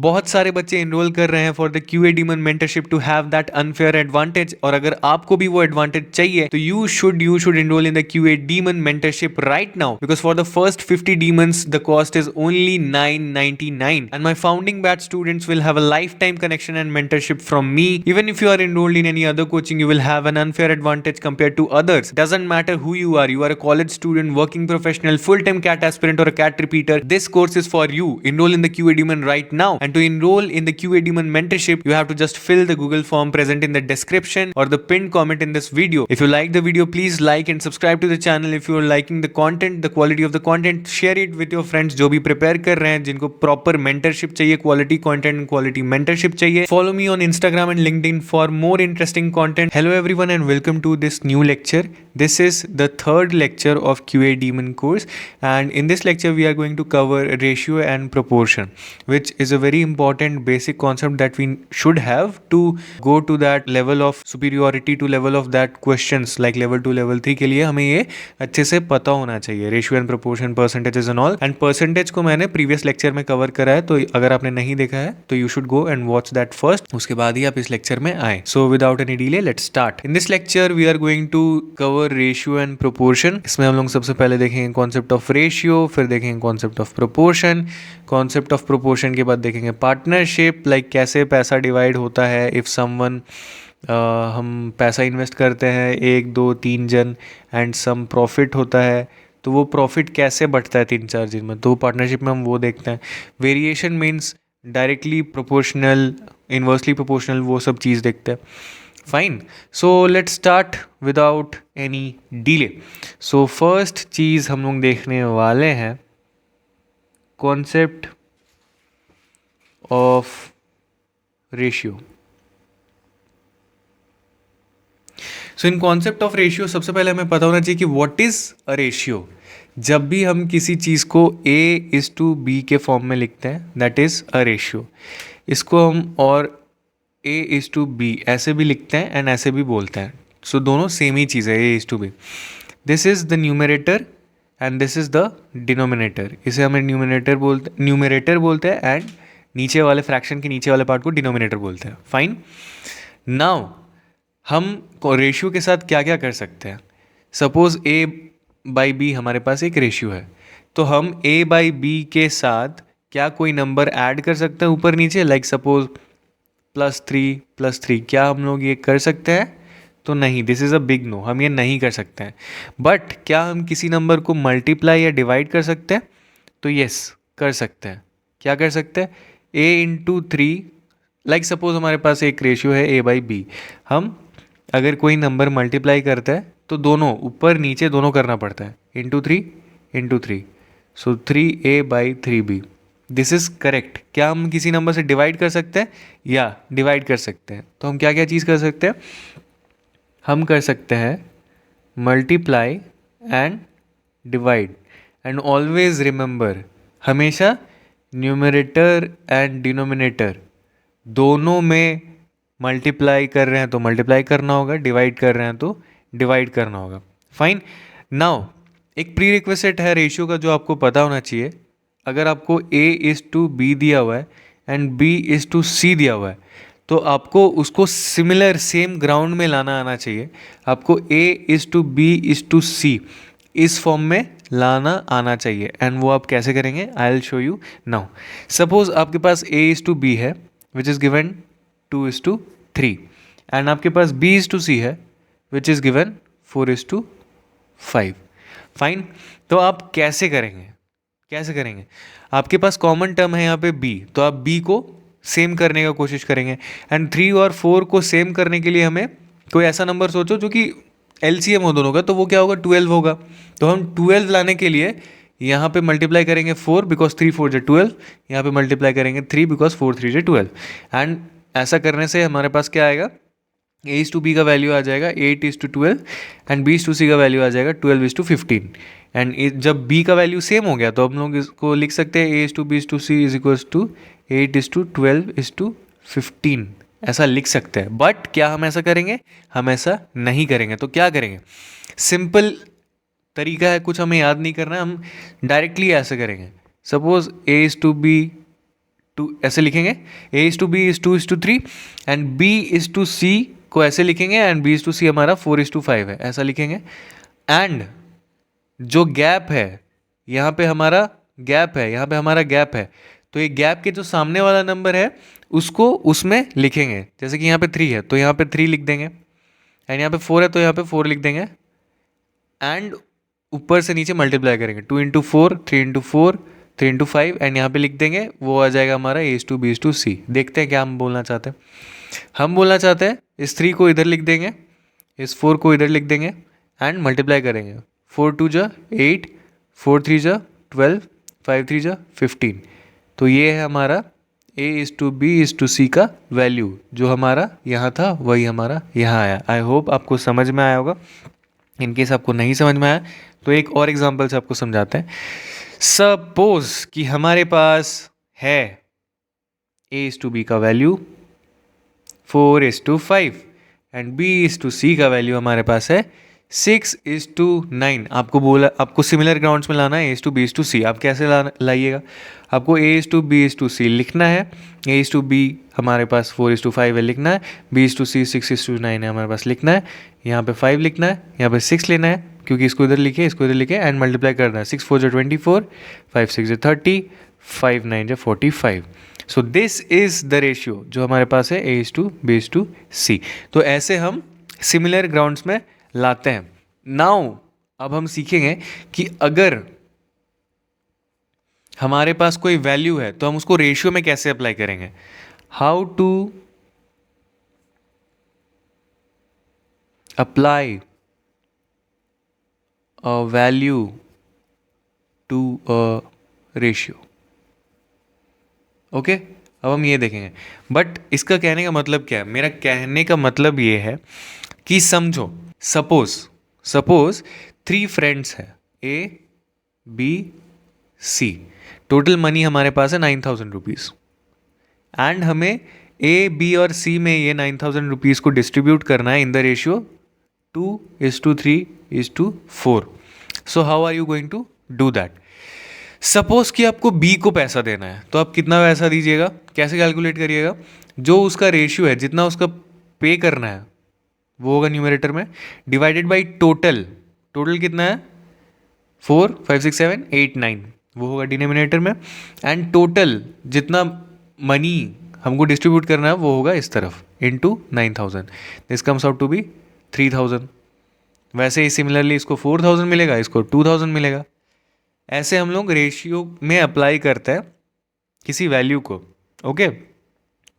बहुत सारे बच्चे इनरोल कर रहे हैं for the QA demon mentorship to have that unfair advantage, और अगर आपको भी वो एडवांटेज चाहिए तो you should enrol in the QA demon mentorship right now, because for the first 50 demons the cost is only 999, and my founding batch students will have a lifetime connection and mentorship from me. Even if you are enrolled in any other coaching, you will have an unfair advantage compared to others. Doesn't matter who you are a college student, working professional, full-time cat aspirant, or a cat repeater, this course is for you. Enroll in the QA Demon right now. And to enroll in the QA Demon mentorship, you have to just fill the Google form present in the description or the pinned comment in this video. If you like the video, please like and subscribe to the channel. If you are liking the content, the quality of the content, share it with your friends जो भी prepare कर रहे हैं, जिनको proper mentorship चाहिए, quality content, quality mentorship चाहिए. Follow me on Instagram and LinkedIn for more interesting content. Hello everyone and welcome to this new lecture. This is the third lecture of QA Demon course, and in this lecture we are going to cover ratio and proportion, which is a very important basic concept that we should have to go to that level of superiority, to level of that questions like level 2 level 3 के लिए हमें ये अच्छे से पता होना चाहिए. Ratio and proportion, percentages and all. And percentage को मैंने प्रीवियस लेक्चर में कवर करा है, तो अगर आपने नहीं देखा है तो you should go and watch that first, उसके बाद ही आप इस लेक्चर में आए. So without any delay let's start. In this lecture we are going to cover ratio and proportion. इसमें हम लोग सबसे पहले देखेंगे कॉन्सेप्ट ऑफ रेशियो, फिर देखेंगे concept of proportion. Concept of proportion के बाद देखेंगे पार्टनरशिप, लाइक कैसे पैसा डिवाइड होता है इफ समवन हम पैसा इन्वेस्ट करते हैं 1 2 3 जन एंड सम प्रॉफिट होता है, तो वो प्रॉफिट कैसे बढ़ता है 3-4 जन में, तो पार्टनरशिप में हम वो देखते हैं. Variation means directly proportional, inversely proportional, वो सब चीज़ देखते हैं. Fine, so let's start without any delay. So first चीज़ हम लोग देखने वाले हैं concept of ratio. So in concept of ratio सबसे पहले हमें पता होना चाहिए कि व्हाट इज अ रेशियो. जब भी हम किसी चीज़ को A:B के फॉर्म में लिखते हैं, दैट इज़ अ रेशियो. इसको हम और A:B ऐसे भी लिखते हैं एंड ऐसे भी बोलते हैं. सो दोनों सेम ही चीज़ है, A:B. This is the numerator and this is the denominator. इसे हमें न्यूमरेटर बोलते हैं एंड नीचे वाले फ्रैक्शन के नीचे वाले पार्ट को डिनोमिनेटर बोलते हैं. फाइन, नाउ हम रेशियो के साथ क्या क्या कर सकते हैं. सपोज A/B हमारे पास एक रेशियो है, तो हम A/B के साथ क्या कोई नंबर ऐड कर सकते हैं ऊपर नीचे, लाइक सपोज +3 क्या हम लोग ये कर सकते हैं? तो नहीं, this is a big no, हम ये नहीं कर सकते हैं. बट क्या हम किसी नंबर को मल्टीप्लाई या डिवाइड कर सकते हैं? तो यस, कर सकते हैं. क्या कर सकते हैं? A/3, लाइक सपोज हमारे पास एक रेशियो है A/B. हम अगर कोई नंबर मल्टीप्लाई करता है तो दोनों ऊपर नीचे दोनों करना पड़ता है, ×3, सो 3A/3B. This is correct. क्या हम किसी नंबर से डिवाइड कर सकते हैं? या डिवाइड कर सकते हैं. तो हम क्या क्या चीज़ कर सकते हैं? हम कर सकते हैं multiply and divide. And always remember, हमेशा न्यूमरेटर एंड डिनोमिनेटर दोनों में मल्टीप्लाई कर रहे हैं तो मल्टीप्लाई करना होगा, डिवाइड कर रहे हैं तो डिवाइड करना होगा. फाइन, नाउ एक प्री रिक्वेस्ट है रेशियो का जो आपको पता होना चाहिए. अगर आपको A:B दिया हुआ है एंड B:C दिया हुआ है, तो आपको उसको सिमिलर सेम ग्राउंड में लाना आना चाहिए. आपको A:B:C इस फॉर्म में लाना आना चाहिए. एंड वो आप कैसे करेंगे? I will show you now. Suppose आपके पास A:B है विच इज़ गिवन 2:3 एंड आपके पास B:C है विच इज़ गिवन 4:5. फाइन, तो आप कैसे करेंगे? आपके पास कॉमन टर्म है यहाँ पे B, तो आप B को सेम करने का कोशिश करेंगे. एंड 3 और 4 को सेम करने के लिए हमें कोई ऐसा नंबर सोचो जो कि LCM हो दोनों का, तो वो क्या होगा? 12 होगा. तो हम 12 लाने के लिए यहाँ पे मल्टीप्लाई करेंगे 4 बिकॉज 3 4 = 12. यहाँ पे मल्टीप्लाई करेंगे 3 बिकॉज 4 3 = 12. एंड ऐसा करने से हमारे पास क्या आएगा? A:B का वैल्यू आ जाएगा 8:12 एंड B:C का वैल्यू आ जाएगा 12:15. एंड जब B का वैल्यू सेम हो गया तो हम लोग इसको लिख सकते हैं A:B:C = 8:12:15. ऐसा लिख सकते हैं. बट क्या हम ऐसा करेंगे? हम ऐसा नहीं करेंगे. तो क्या करेंगे? सिंपल तरीका है, कुछ हमें याद नहीं करना है, हम डायरेक्टली ऐसे करेंगे. सपोज A:B टू ऐसे लिखेंगे, A is to B is to is to three and B is to C को ऐसे लिखेंगे and B is to C हमारा 4:5 है, ऐसा लिखेंगे। एंड जो गैप है यहाँ पे हमारा गैप है, यहाँ पे हमारा गैप है, तो ये गैप के जो सामने वाला नंबर है उसको उसमें लिखेंगे। जैसे कि यहाँ पे 3 है तो यहाँ पे 3 लिख देंगे एंड यहाँ पे 4 है तो यहाँ पे 4 लिख देंगे एंड ऊपर से नीचे मल्टीप्लाई करेंगे 2 इंटू 4, 3 इंटू 4, 3 इंटू 5 एंड यहाँ पे लिख देंगे, वो आ जाएगा हमारा A is to B is to C. देखते हैं क्या हम बोलना चाहते हैं। हम बोलना चाहते हैं इस 3 को इधर लिख देंगे, इस 4 को इधर लिख देंगे एंड मल्टीप्लाई करेंगे। 4 2 जा 8, 4 3 जा 12, 5 3 जा 15। तो ये है हमारा A is to B is to C का वैल्यू, जो हमारा यहाँ था वही हमारा यहाँ आया। आई होप आपको समझ में आया होगा। इनकेस आपको नहीं समझ में आया तो एक और एग्जांपल से आपको समझाते हैं। सपोज कि हमारे पास है ए इज टू बी का value 4:5 and B is to C का वैल्यू हमारे पास है 6:9। आपको बोला, आपको सिमिलर ग्राउंड्स में लाना है A is to B is to C. आप कैसे लाइएगा? आपको A is to B is to C लिखना है। ए इज टू बी हमारे पास 4:5 है लिखना है, बी इज टू सी 6:9 है हमारे पास लिखना है, यहाँ पे 5 लिखना है, यहाँ पे 6 लेना है क्योंकि इसको इधर लिखे, इसको इधर लिखे एंड मल्टीप्लाई करना है। 6 4 जा 24, 5 6 जा 30, 5 9 जा 45। So this is the ratio जो हमारे पास है A is to B is to C. तो ऐसे हम सिमिलर ग्राउंड्स में लाते हैं। नाउ अब हम सीखेंगे कि अगर हमारे पास कोई वैल्यू है तो हम उसको रेशियो में कैसे अप्लाई करेंगे। How to apply a value to a ratio. Okay, अब हम ये देखेंगे। बट इसका कहने का मतलब क्या है? मेरा कहने का मतलब ये है कि समझो, सपोज 3 फ्रेंड्स है A B C, total money हमारे पास है 9,000 रुपीज़ एंड हमें ए बी और सी में ये 9,000 रुपीज़ को डिस्ट्रीब्यूट करना है in the ratio 2:3:4। So how are you going to do that? Suppose कि आपको बी को पैसा देना है तो आप कितना पैसा दीजिएगा, कैसे कैलकुलेट करिएगा? जो उसका रेशियो है, जितना उसका पे करना है वो होगा न्यूमरेटर में, डिवाइडेड बाई टोटल कितना है 4 5 6 7 8 9, वो होगा डिनोमिनेटर में एंड टोटल जितना मनी हमको डिस्ट्रीब्यूट करना है वो होगा इस तरफ into 9,000। This comes out to be 3,000। वैसे ही सिमिलरली इसको 4,000 मिलेगा, इसको 2,000 मिलेगा। ऐसे हम लोग रेशियो में अप्लाई करते हैं किसी वैल्यू को। ओके,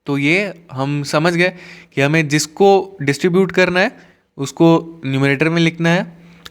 तो ये हम समझ गए कि हमें जिसको डिस्ट्रीब्यूट करना है उसको न्यूमरेटर में लिखना है,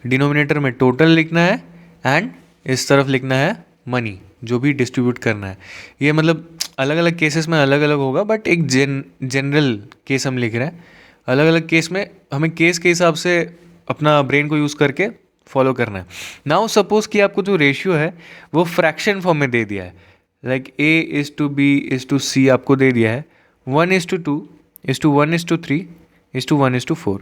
डिनोमिनेटर में टोटल लिखना है एंड इस तरफ लिखना है मनी जो भी डिस्ट्रीब्यूट करना है। ये मतलब अलग अलग केसेस में अलग अलग होगा, बट एक जनरल केस हम लिख रहे हैं। अलग अलग केस में हमें केस के हिसाब से अपना ब्रेन को यूज़ करके फॉलो करना है। नाउ सपोज कि आपको जो रेशियो है वो फ्रैक्शन फॉर्म में दे दिया है, like A is to B is to C आपको दे दिया है 1:2:1:3:1:4।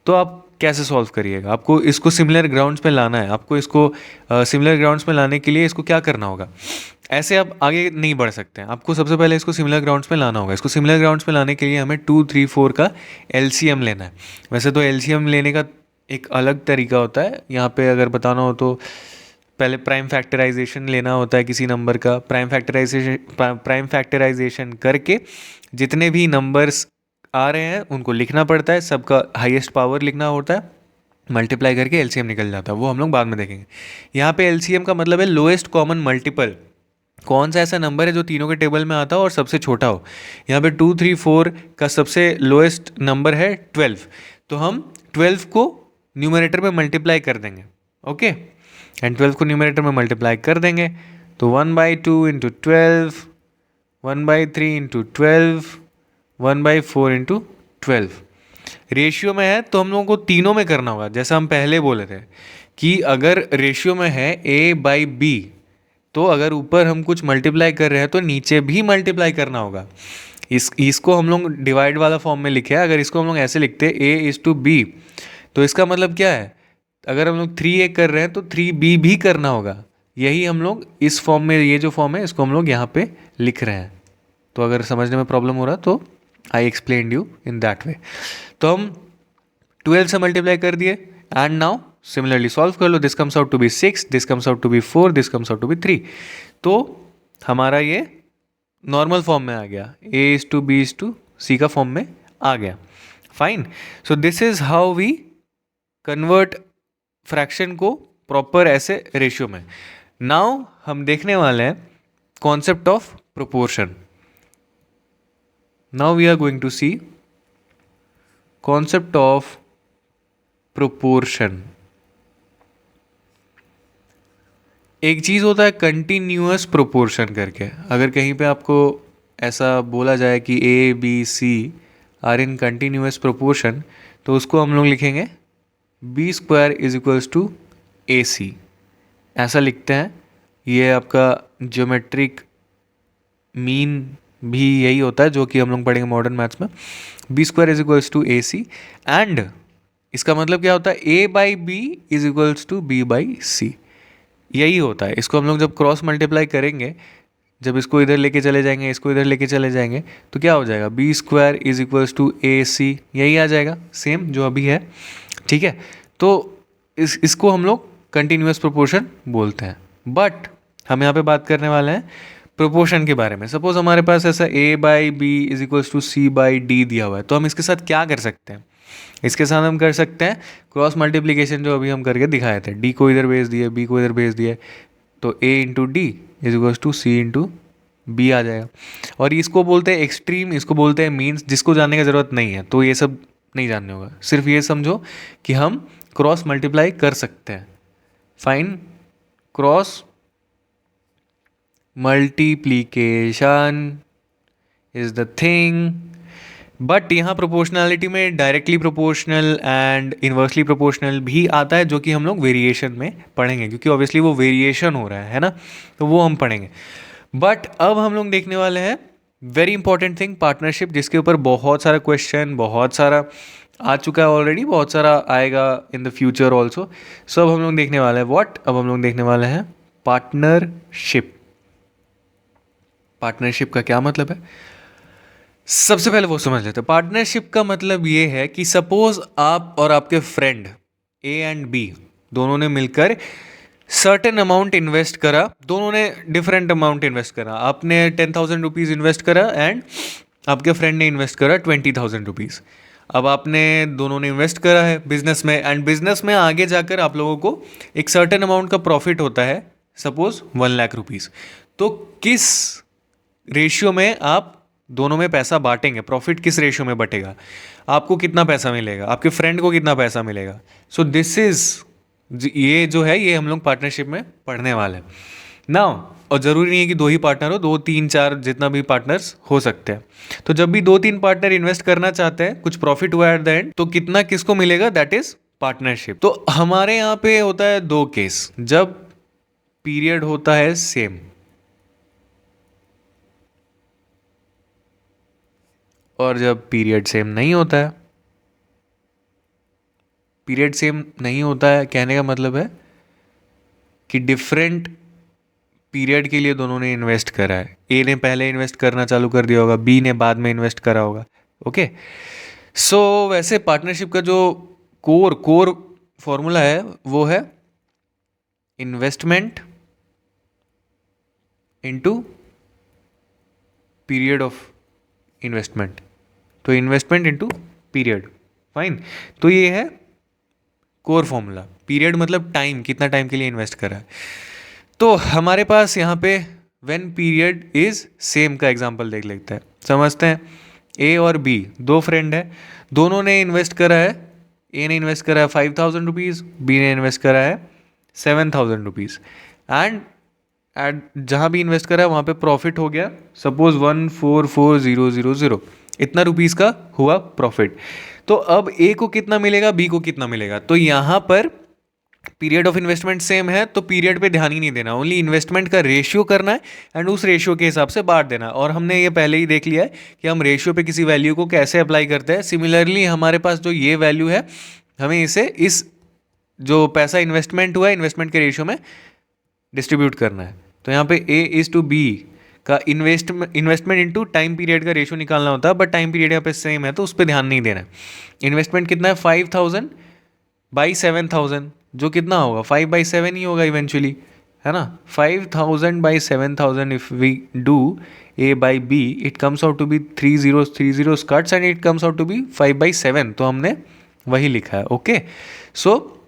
तो आप कैसे सॉल्व करिएगा? आपको इसको सिमिलर ग्राउंड्स में लाना है। आपको इसको सिमिलर ग्राउंड्स में लाने के लिए इसको क्या करना होगा? ऐसे आप आगे नहीं बढ़ सकते हैं। आपको सबसे पहले इसको सिमिलर ग्राउंड्स में लाना होगा। इसको सिमिलर ग्राउंड्स में लाने के लिए हमें 2 3 4 का एलसीएम लेना है। वैसे तो एलसीएम लेने का एक अलग तरीका होता है। यहाँ पे अगर बताना हो तो पहले प्राइम फैक्टराइजेशन लेना होता है किसी नंबर का। प्राइम फैक्टराइजेशन करके जितने भी नंबर्स आ रहे हैं उनको लिखना पड़ता है, सबका हाईएस्ट पावर लिखना होता है, मल्टीप्लाई करके एलसीएम निकल जाता है। वो हम लोग बाद में देखेंगे। यहाँ पे एलसीएम का मतलब है लोएस्ट कॉमन मल्टीपल। कौन सा ऐसा नंबर है जो तीनों के टेबल में आता हो और सबसे छोटा हो? यहाँ पे 2 3 4 का सबसे लोएस्ट नंबर है 12, तो हम 12 को न्यूमरेटर में मल्टीप्लाई कर देंगे। ओके, एंड 12 को न्यूमरेटर में मल्टीप्लाई कर देंगे तो 1/2 इंटू 12, 1/3 इंटू 12, 1/4 इंटू 12। रेशियो में है तो हम लोगों को तीनों में करना होगा। जैसा हम पहले बोले थे कि अगर रेशियो में है A/B, तो अगर ऊपर हम कुछ मल्टीप्लाई कर रहे हैं तो नीचे भी मल्टीप्लाई करना होगा। इसको हम लोग डिवाइड वाला फॉर्म में लिखे है। अगर इसको हम लोग ऐसे लिखते हैं A/B, तो इसका मतलब क्या है? अगर हम लोग 3A कर रहे हैं तो 3B भी करना होगा। यही हम लोग इस फॉर्म में, ये जो फॉर्म है इसको हम लोग यहाँ पे लिख रहे हैं। तो अगर समझने में प्रॉब्लम हो रहा तो I explain you in that way. तो हम 12 से मल्टीप्लाई कर दिए एंड नाउ सिमिलरली सॉल्व कर लो। This comes out to be 6, this comes out to be 4, this comes out to be 3। तो हमारा ये नॉर्मल फॉर्म में आ गया, A:B:C का फॉर्म में आ गया। Fine. So this is how we convert fraction को प्रॉपर ऐसे रेशियो में। नाउ हम देखने वाले हैं concept of proportion. Now we are going to see concept of proportion. एक चीज़ होता है कंटिन्यूअस प्रोपोर्शन करके। अगर कहीं पे आपको ऐसा बोला जाए कि A, B, C are in continuous proportion, तो उसको हम लोग लिखेंगे B² = AC। ऐसा लिखते हैं। ये आपका ज्योमेट्रिक मीन भी यही होता है जो कि हम लोग पढ़ेंगे मॉडर्न मैथ्स में। B² = AC एंड इसका मतलब क्या होता है, A/B = B/C। यही होता है। इसको हम लोग जब क्रॉस मल्टीप्लाई करेंगे, जब इसको इधर लेके चले जाएंगे, इसको इधर लेके चले जाएंगे, तो क्या हो जाएगा, B² = AC। यही आ जाएगा सेम जो अभी है। ठीक है, तो इसको हम लोग कंटिन्यूअस प्रोपोर्शन बोलते हैं। बट हम यहाँ पे बात करने वाले हैं प्रोपोर्शन के बारे में। सपोज हमारे पास ऐसा A/B = C/D दिया हुआ है, तो हम इसके साथ क्या कर सकते हैं? इसके साथ हम कर सकते हैं क्रॉस मल्टीप्लिकेशन, जो अभी हम करके दिखाए थे। D को इधर भेज दिए, B को इधर भेज दिए, तो A/D = C/B आ जाएगा। और इसको बोलते हैं एक्सट्रीम, इसको बोलते हैं मीन्स, जिसको जानने की ज़रूरत नहीं है तो ये सब नहीं जानने होगा। सिर्फ ये समझो कि हम क्रॉस मल्टीप्लाई कर सकते हैं। Fine, cross multiplication is the thing. But यहाँ प्रोपोर्शनैलिटी में directly proportional and inversely proportional भी आता है, जो कि हम लोग वेरिएशन में पढ़ेंगे, क्योंकि ऑब्वियसली वो वेरिएशन हो रहा है ना, तो वो हम पढ़ेंगे। बट अब हम लोग देखने वाले हैं वेरी इंपॉर्टेंट थिंग, पार्टनरशिप, जिसके ऊपर बहुत सारा क्वेश्चन, बहुत सारा आ चुका है ऑलरेडी, बहुत सारा आएगा इन द फ्यूचर ऑल्सो। सो अब हम लोग देखने वाले हैं व्हाट, अब हम लोग देखने वाले हैं पार्टनरशिप। पार्टनरशिप का क्या मतलब है, सबसे पहले वो समझ लेते हैं। पार्टनरशिप का मतलब ये है कि सपोज आप और आपके फ्रेंड A एंड B दोनों ने मिलकर सर्टेन अमाउंट इन्वेस्ट करा, दोनों ने डिफरेंट अमाउंट इन्वेस्ट करा। आपने 10,000 रुपीज़ इन्वेस्ट करा एंड आपके फ्रेंड ने इन्वेस्ट करा 20,000 रुपीज़। अब आपने दोनों ने इन्वेस्ट करा है बिजनेस में, एंड बिजनेस में आगे जाकर आप लोगों को एक सर्टेन अमाउंट का प्रॉफिट होता है, सपोज 1 लाख रुपीज़। तो किस रेशियो में आप दोनों में पैसा बांटेंगे, प्रॉफिट किस रेशियो में बटेगा, आपको कितना पैसा मिलेगा, आपके फ्रेंड को कितना पैसा मिलेगा। सो दिस इज, ये जो है ये हम लोग पार्टनरशिप में पढ़ने वाले हैं ना। और ज़रूरी नहीं है कि 2 ही पार्टनर हो, 2, 3, 4 जितना भी पार्टनर्स हो सकते हैं। तो जब भी 2-3 पार्टनर इन्वेस्ट करना चाहते हैं, कुछ प्रॉफिट हुआ एट द एंड, तो कितना किसको मिलेगा, दैट इज पार्टनरशिप। तो हमारे यहाँ पे होता है 2 केस, जब पीरियड होता है सेम और जब पीरियड सेम नहीं होता है। पीरियड सेम नहीं होता है कहने का मतलब है कि डिफरेंट पीरियड के लिए दोनों ने इन्वेस्ट करा है। ए ने पहले इन्वेस्ट करना चालू कर दिया होगा, बी ने बाद में इन्वेस्ट करा होगा। ओके, सो वैसे पार्टनरशिप का जो कोर फॉर्मूला है वो है investment into period of investment. तो इन्वेस्टमेंट इनटू पीरियड। फाइन, तो ये है कोर फॉर्मूला। पीरियड मतलब टाइम, कितना टाइम के लिए इन्वेस्ट करा है। तो हमारे पास यहाँ पे व्हेन पीरियड इज सेम का एग्जांपल देख लेते हैं, समझते हैं। ए और बी 2 फ्रेंड है, दोनों ने इन्वेस्ट करा है। ए ने इन्वेस्ट करा है 5,000 रुपीज़, बी ने इन्वेस्ट करा है 7,000 रुपीज़। एंड एट जहाँ भी इन्वेस्ट करा है वहाँ पे प्रॉफिट हो गया सपोज 144,000, इतना रुपीज़ का हुआ प्रॉफिट। तो अब ए को कितना मिलेगा, बी को कितना मिलेगा। तो यहाँ पर पीरियड ऑफ इन्वेस्टमेंट सेम है, तो पीरियड पे ध्यान ही नहीं देना, ओनली इन्वेस्टमेंट का रेशियो करना है एंड उस रेशियो के हिसाब से बांट देना। और हमने ये पहले ही देख लिया है कि हम रेशियो पे किसी वैल्यू को कैसे अप्लाई करते हैं। सिमिलरली हमारे पास जो ये वैल्यू है, हमें इसे इस जो पैसा इन्वेस्टमेंट हुआ है इन्वेस्टमेंट के रेशियो में डिस्ट्रीब्यूट करना है। तो यहाँ पे A is to B का इन्वेस्टमेंट इनटू टाइम पीरियड का रेशियो निकालना होता है, बट टाइम पीरियड यहाँ पे सेम है तो उस पर ध्यान नहीं देना है। इन्वेस्टमेंट कितना है 5000 बाई 7000, जो कितना होगा 5/7 ही होगा इवेंचुअली, है ना। 5000 by 7000 if we do A by B, it comes out to be 3030 cuts and it comes out to be 5/7, तो हमने वही लिखा है। Okay, so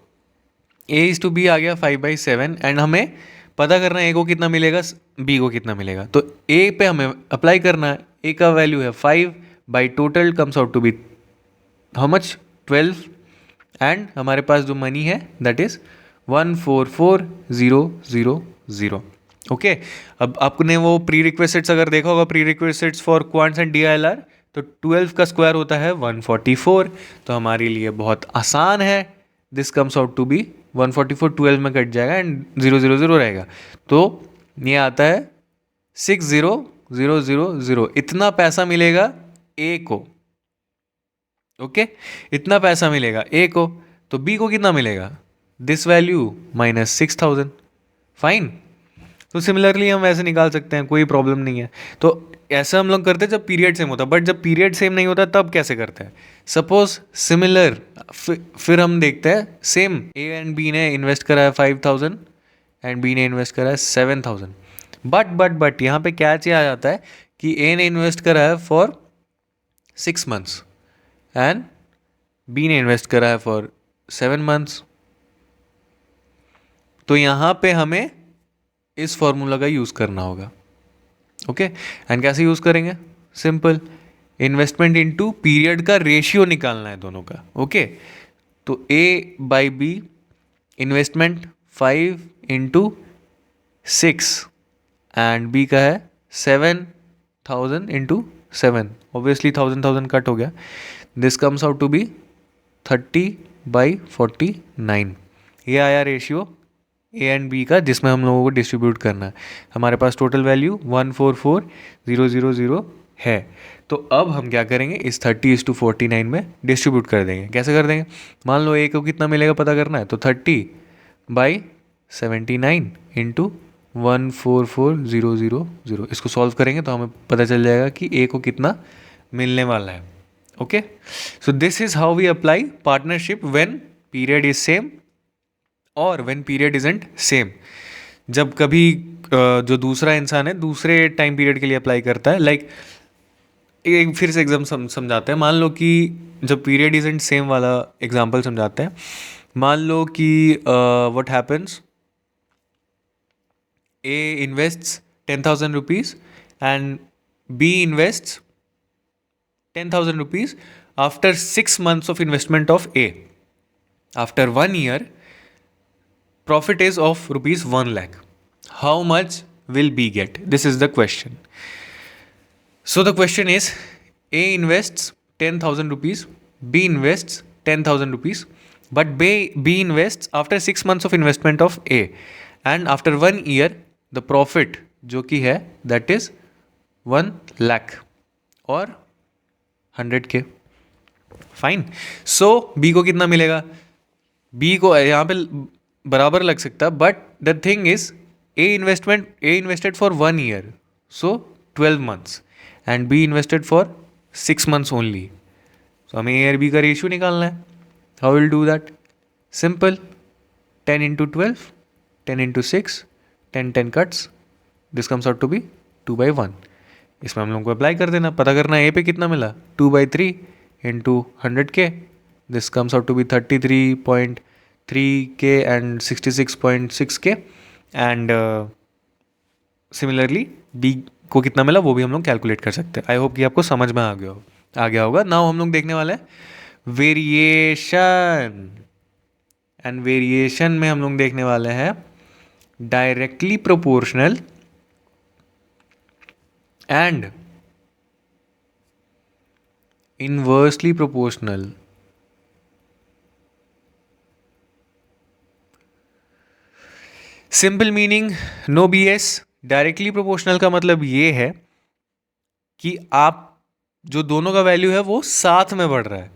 A is to B आ गया 5/7 एंड हमें पता करना है A को कितना मिलेगा, B को कितना मिलेगा। तो A पे हमें अप्लाई करना है, A का वैल्यू है 5 by total comes out to be how much 12 and हमारे पास जो मनी है दैट इज 144000। ओके, अब आपने वो प्री रिक्वेस्ट्स अगर देखा होगा, pre requests for quants and DILR, तो 12 का स्क्वायर होता है 144, तो हमारे लिए बहुत आसान है। This comes out to be 144 12 में कट जाएगा एंड 000 रहेगा, तो ये आता है 60000। इतना पैसा मिलेगा A को। ओके, इतना पैसा मिलेगा A को, तो B को कितना मिलेगा, दिस वैल्यू माइनस 6000। फाइन, तो सिमिलरली हम ऐसे निकाल सकते हैं, कोई प्रॉब्लम नहीं है। तो ऐसा हम लोग करते हैं जब पीरियड सेम होता है, बट जब पीरियड सेम नहीं होता तब कैसे करते हैं। सपोज सिमिलर, फिर हम देखते हैं सेम A एंड B ने इन्वेस्ट करा है 5000 एंड B ने इन्वेस्ट करा है 7000, बट यहाँ पे क्या चीज आ जाता है कि A ने इन्वेस्ट करा है फॉर 6 मंथ्स एंड B ने इन्वेस्ट करा है फॉर 7 मंथ्स। तो यहाँ पे हमें इस फॉर्मूला का यूज़ करना होगा। ओके, एंड कैसे यूज़ करेंगे, सिंपल, इन्वेस्टमेंट इनटू पीरियड का रेशियो निकालना है दोनों का। ओके, तो A by B investment 5 into 6 and B का है 7000 इंटू 7, ऑब्वियसली 1000 कट हो गया, this comes out to be 30/49। ये आया रेशियो A एंड B का, जिसमें हम लोगों को डिस्ट्रीब्यूट करना है। हमारे पास टोटल वैल्यू 144000 है। तो अब हम क्या करेंगे, इस 30:49 में डिस्ट्रीब्यूट कर देंगे। कैसे कर देंगे, मान लो A को कितना मिलेगा पता करना है, तो 30/79 इंटू 144000, इसको सॉल्व करेंगे तो हमें पता चल जाएगा कि A को कितना मिलने वाला है। Okay, so this is how we apply partnership when period is same और व्हेन पीरियड इजंट सेम। जब कभी जो दूसरा इंसान है दूसरे टाइम पीरियड के लिए अप्लाई करता है, लाइक एक फिर से एग्जाम समझाते हैं। मान लो कि जब पीरियड इजंट सेम वाला एग्जांपल समझाते हैं। मान लो कि what happens, A invests 10,000 rupees and B invests 10,000 rupees after 6 months of investment of A. After 1 year, profit is of rupees 1 lakh. How much will B get? This is the question. So the question is, A invests 10,000 rupees, B invests 10,000 rupees, but B invests after 6 months of investment of A, and after 1 year the profit जो कि है that is 1 lakh और 100K। Fine, सो B को कितना मिलेगा, B को यहाँ पे बराबर लग सकता है, but the thing is A invested for 1 year, so 12 months, and B invested for 6 months only. सो हमें A और B का रेशियो निकालना है। How will do that, simple, 10 into 12, 10 into 6, 10 cuts, this comes out to be 2/1। इसमें हम लोग को अप्लाई कर देना, पता करना है A पे कितना मिला, 2/3 into 100K, this comes out to be 33.3K and 66.6K, and similarly B को कितना मिला वो भी हम लोग कैलकुलेट कर सकते हैं। आई होप कि आपको समझ में आ गया होगा। नाउ हम लोग देखने वाले हैं वेरिएशन, एंड वेरिएशन में हम लोग देखने वाले हैं directly proportional and inversely proportional. Simple meaning, no BS। Directly proportional का मतलब ये है कि आप जो दोनों का वैल्यू है वो साथ में बढ़ रहा है।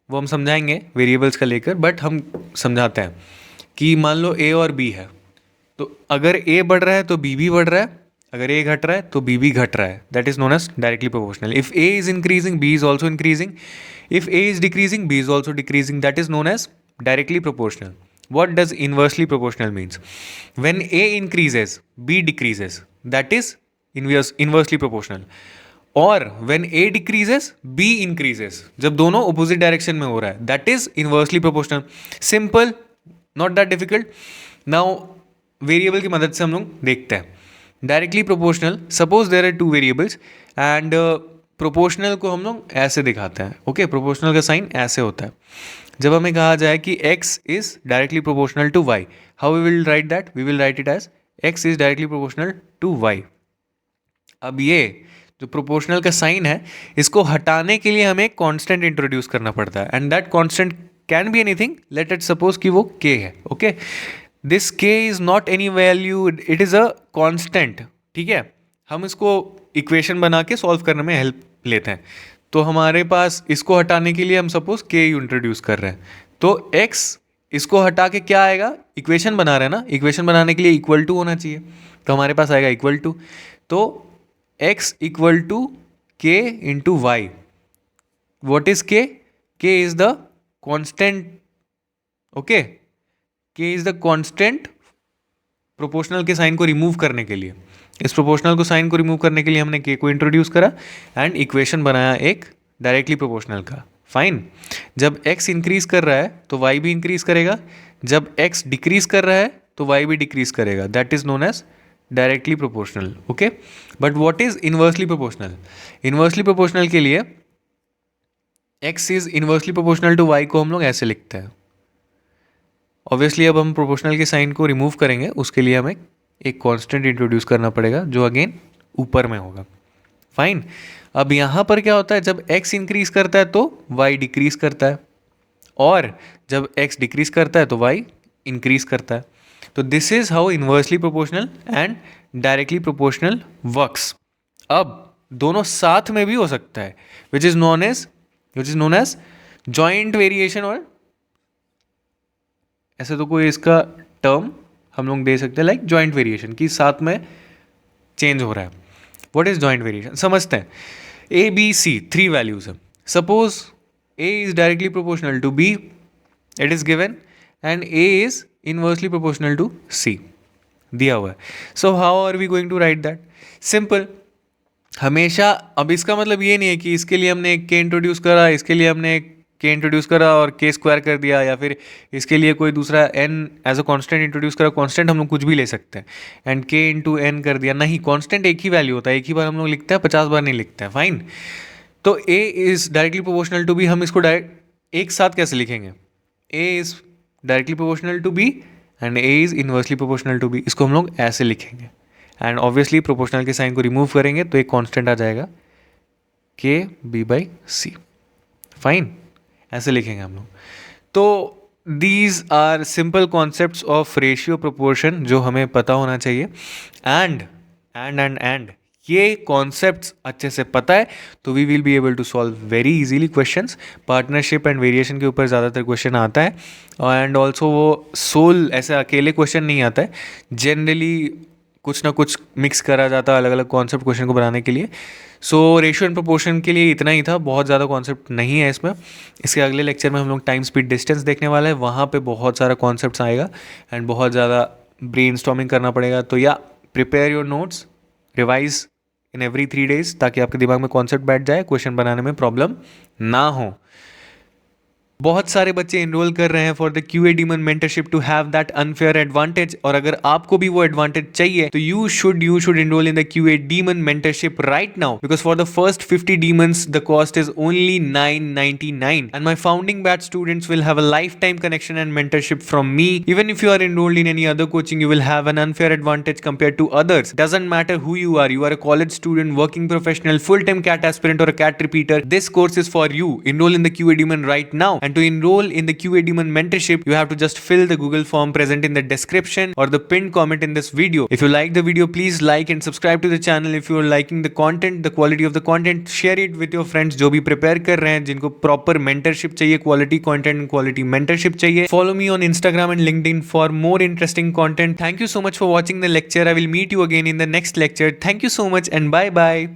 वो हम समझाएंगे वेरिएबल्स का लेकर, बट हम समझाते हैं कि मान लो A और B है, तो अगर A बढ़ रहा है तो B भी बढ़ रहा है, अगर ए घट रहा है तो बी भी घट रहा है, that is known as directly proportional. If A is increasing B is also increasing, if A is decreasing B is also decreasing, that is known as directly proportional. What does inversely proportional means? When A increases, B decreases. That is inversely proportional. और when A decreases, B increases. जब दोनों opposite direction में हो रहा है, that is inversely proportional. Simple, not that difficult. Now variable की मदद से हम लोग देखते हैं. Directly proportional. Suppose there are two variables and proportional को हम लोग ऐसे दिखाते हैं. Okay, proportional का साइन ऐसे होता है. जब हमें कहा जाए कि x is directly proportional to y, how we will write that? We will write it as x is directly proportional to y. अब ये जो प्रोपोर्शनल का साइन है, इसको हटाने के लिए हमें एक कांस्टेंट इंट्रोड्यूस करना पड़ता है, and that constant can be anything. Let it suppose कि वो k है. Okay, this k is not any value, it is a constant. ठीक है, हम इसको इक्वेशन बना के सॉल्व करने में हेल्प लेते हैं. तो हमारे पास इसको हटाने के लिए हम सपोज k इंट्रोड्यूस कर रहे हैं, तो x इसको हटा के क्या आएगा, इक्वेशन बना रहे हैं ना, इक्वेशन बनाने के लिए इक्वल टू होना चाहिए, तो हमारे पास आएगा इक्वल टू. तो x equal to k into y. What is k? k is the constant. Okay, k is the constant proportional के साइन को रिमूव करने के लिए. इस प्रोपोर्शनल को साइन को रिमूव करने के लिए हमने k को इंट्रोड्यूस करा एंड इक्वेशन बनाया एक डायरेक्टली प्रोपोर्शनल का. फाइन. जब x इंक्रीज कर रहा है तो y भी इंक्रीज करेगा, जब x डिक्रीज कर रहा है तो y भी डिक्रीज करेगा. That is known as directly proportional. Okay, but what is inversely proportional? Inversely proportional के लिए x is inversely proportional to y को हम लोग ऐसे लिखते हैं. ऑब्वियसली अब हम प्रोपोर्शनल के साइन को रिमूव करेंगे, उसके लिए हमें एक कांस्टेंट इंट्रोड्यूस करना पड़ेगा जो अगेन ऊपर में होगा. फाइन. अब यहाँ पर क्या होता है, जब x इंक्रीज करता है तो y डिक्रीज करता है, और जब x डिक्रीज करता है तो y इंक्रीज करता है. तो this is how inversely proportional and directly proportional works. अब दोनों साथ में भी हो सकता है, which is known as joint variation, और ऐसे तो कोई इसका टर्म हम लोग दे सकते हैं लाइक जॉइंट वेरिएशन की साथ में चेंज हो रहा है. व्हाट इज जॉइंट वेरिएशन समझते हैं. ए बी सी 3 वैल्यूज है. Suppose A is directly proportional to B, it is given, and A is inversely proportional to C दिया हुआ है. So how are we going to write that? Simple. हमेशा, अब इसका मतलब ये नहीं है कि इसके लिए हमने एक के इंट्रोड्यूस करा, इसके लिए हमने एक के इंट्रोड्यूस करा और के स्क्वायर कर दिया, या फिर इसके लिए कोई दूसरा n as a constant introduce करा. कांस्टेंट हम लोग कुछ भी ले सकते हैं, एंड के इंटू एन कर दिया. नहीं, कांस्टेंट एक ही वैल्यू होता है, एक ही बार हम लोग लिखते हैं, 50 बार नहीं लिखते हैं. फाइन. तो A is directly proportional to B, हम इसको डायरेक्ट एक साथ कैसे लिखेंगे? A is directly proportional to B and A is inversely proportional to B. इसको हम लोग ऐसे लिखेंगे, एंड ऑब्वियसली प्रोपोर्शनल के साइन को रिमूव करेंगे तो एक कांस्टेंट आ जाएगा के बी बाई सी. फाइन, ऐसे लिखेंगे हम लोग. तो these are simple concepts of ratio proportion जो हमें पता होना चाहिए. एंड ये कॉन्सेप्ट्स अच्छे से पता है तो we will be able to solve very easily questions. Partnership and variation के ऊपर ज़्यादातर क्वेश्चन आता है, एंड ऑल्सो वो सोल ऐसे अकेले क्वेश्चन नहीं आता है, जनरली कुछ ना कुछ मिक्स करा जाता है अलग अलग कॉन्सेप्ट क्वेश्चन को बनाने के लिए. सो रेशियो एंड प्रोपोर्शन के लिए इतना ही था, बहुत ज़्यादा कॉन्सेप्ट नहीं है इसमें. इसके अगले लेक्चर में हम लोग टाइम स्पीड डिस्टेंस देखने वाले हैं, वहाँ पे बहुत सारा कॉन्सेप्ट्स आएगा एंड बहुत ज़्यादा ब्रेनस्टॉर्मिंग करना पड़ेगा. तो या prepare your notes, revise in every 3 days, ताकि आपके दिमाग में कॉन्सेप्ट बैठ जाए, क्वेश्चन बनाने में प्रॉब्लम ना हो. बहुत सारे बच्चे इनरोल कर रहे हैं for the QA demon mentorship to have that unfair advantage, और अगर आपको भी वो एडवांटेज चाहिए तो you should enrol in the QA demon mentorship right now, because for the first 50 demons the cost is only $9.99 and my founding batch students will have a lifetime connection and mentorship from me. Even if you are enrolled in any other coaching, you will have an unfair advantage compared to others. Doesn't matter who you are a college student, working professional, full-time CAT aspirant or a CAT repeater, this course is for you. Enroll in the QA Demon right now And to enroll in the QA Demon mentorship, you have to just fill the Google form present in the description or the pinned comment in this video. If you like the video, please like and subscribe to the channel. If you are liking the content, the quality of the content, share it with your friends जो भी prepare कर रहे हैं, जिनको proper mentorship चाहिए, quality content and quality mentorship चाहिए. Follow me on Instagram and LinkedIn for more interesting content. Thank you so much for watching the lecture. I will meet you again in the next lecture. Thank you so much and bye bye.